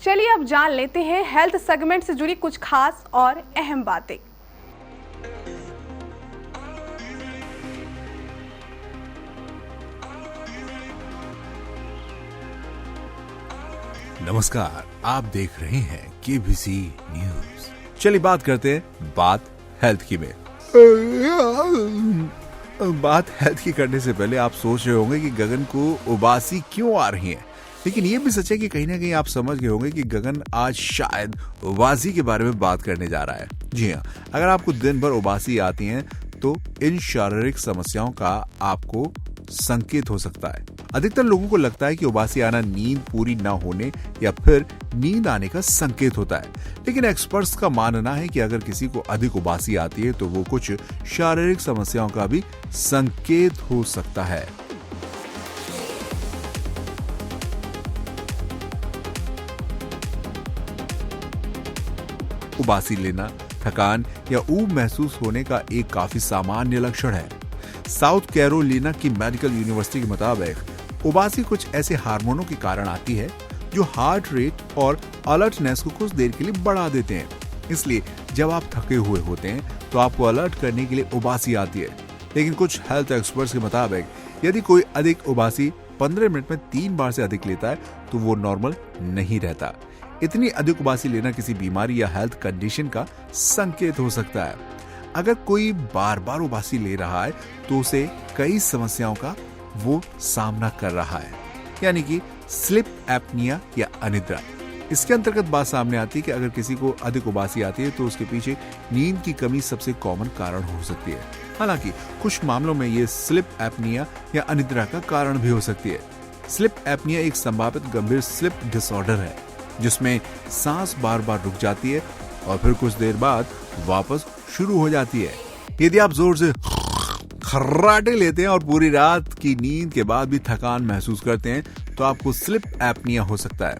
चलिए अब जान लेते हैं हेल्थ सेगमेंट से जुड़ी कुछ खास और अहम बातें। नमस्कार, आप देख रहे हैं केबीसी न्यूज। चलिए बात करते हैं बात हेल्थ की में। बात हेल्थ की करने से पहले आप सोच रहे होंगे कि गगन को उबासी क्यों आ रही है, लेकिन ये भी सच है कि कहीं ना कहीं आप समझ गए होंगे कि गगन आज शायद उबासी के बारे में बात करने जा रहा है। जी हाँ, अगर आपको दिन भर उबासी आती है तो इन शारीरिक समस्याओं का आपको संकेत हो सकता है। अधिकतर लोगों को लगता है कि उबासी आना नींद पूरी न होने या फिर नींद आने का संकेत होता है, लेकिन एक्सपर्ट्स का मानना है कि अगर किसी को अधिक उबासी आती है तो वो कुछ शारीरिक समस्याओं का भी संकेत हो सकता है। उबासी लेना, थकान या ऊब महसूस होने का एक काफी सामान्य लक्षण है। साउथ कैरोलिना की मेडिकल यूनिवर्सिटी के मुताबिक उबासी कुछ ऐसे हार्मोनों के कारण आती है जो हार्ट रेट और अलर्टनेस को कुछ देर के लिए बढ़ा देते हैं। इसलिए जब आप थके हुए होते हैं तो आपको अलर्ट करने के लिए उबासी आती है। लेकिन कुछ हेल्थ एक्सपर्ट्स के मुताबिक यदि कोई अधिक उबासी 15 मिनट में 3 बार से अधिक लेता है तो वो नॉर्मल नहीं रहता। इतनी अधिक उबासी लेना किसी बीमारी या हेल्थ कंडीशन का संकेत हो सकता है। अगर कोई बार बार उबासी ले रहा है तो उसे कई समस्याओं का वो सामना कर रहा है, यानी कि स्लीप एपनिया या अनिद्रा। इसके अंतर्गत बात सामने आती है कि अगर किसी को अधिक उबासी आती है तो उसके पीछे नींद की कमी सबसे कॉमन कारण हो सकती है। हालांकि कुछ मामलों में ये स्लीप एपनिया या अनिद्रा का कारण भी हो सकती है। स्लीप एपनिया एक संभावित गंभीर स्लीप डिसऑर्डर है जिसमें सांस बार बार रुक जाती है और फिर कुछ देर बाद वापस शुरू हो जाती है। यदि आप जोर से खर्राटे लेते हैं और पूरी रात की नींद के बाद भी थकान महसूस करते हैं तो आपको स्लीप एपनिया हो सकता है।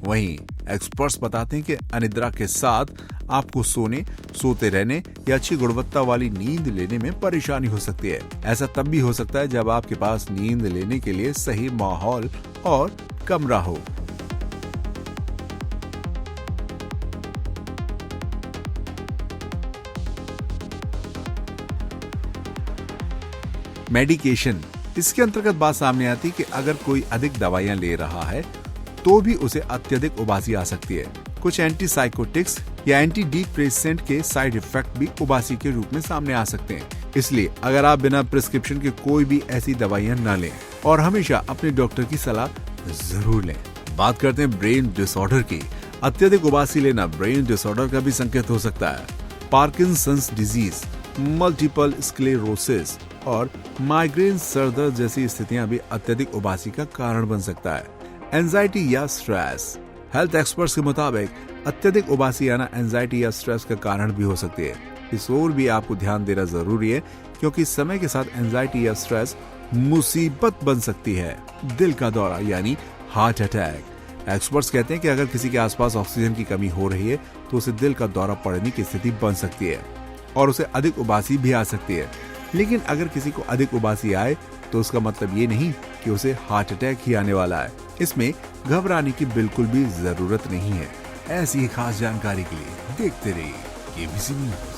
वहीं एक्सपर्ट्स बताते हैं कि अनिद्रा के साथ आपको सोते रहने या अच्छी गुणवत्ता वाली नींद लेने में परेशानी हो सकती है। ऐसा तब भी हो सकता है जब आपके पास नींद लेने के लिए सही माहौल और कमरा हो। मेडिकेशन, इसके अंतर्गत बात सामने आती है कि अगर कोई अधिक दवाइयां ले रहा है तो भी उसे अत्यधिक उबासी आ सकती है। कुछ एंटीसाइकोटिक्स या एंटी डिप्रेसेंट के साइड इफेक्ट भी उबासी के रूप में सामने आ सकते हैं। इसलिए अगर आप बिना प्रिस्क्रिप्शन के कोई भी ऐसी दवाइयां न लें और हमेशा अपने डॉक्टर की सलाह जरूर लें। बात करते हैं ब्रेन डिसऑर्डर की। अत्यधिक उबासी लेना ब्रेन डिसऑर्डर का भी संकेत हो सकता है। पार्किंसंस डिजीज, मल्टीपल स्क्लेरोसिस और माइग्रेन, सर दर्द जैसी स्थितियां भी अत्यधिक उबासी का कारण बन सकता है। एंजाइटी या स्ट्रेस, हेल्थ एक्सपर्ट्स के मुताबिक अत्यधिक उबासी आना एंजाइटी या स्ट्रेस का कारण भी हो सकती है। इस ओर भी आपको ध्यान देना जरूरी है क्योंकि समय के साथ एंजाइटी या स्ट्रेस मुसीबत बन सकती है। दिल का दौरा यानी हार्ट अटैक, एक्सपर्ट्स कहते हैं कि अगर किसी के आसपास ऑक्सीजन की कमी हो रही है तो उसे दिल का दौरा पड़ने की स्थिति बन सकती है और उसे अधिक उबासी भी आ सकती है। लेकिन अगर किसी को अधिक उबासी आए तो उसका मतलब ये नहीं कि उसे हार्ट अटैक ही आने वाला है। इसमें घबराने की बिल्कुल भी जरूरत नहीं है। ऐसी ही खास जानकारी के लिए देखते रहिए केबीसी न्यूज।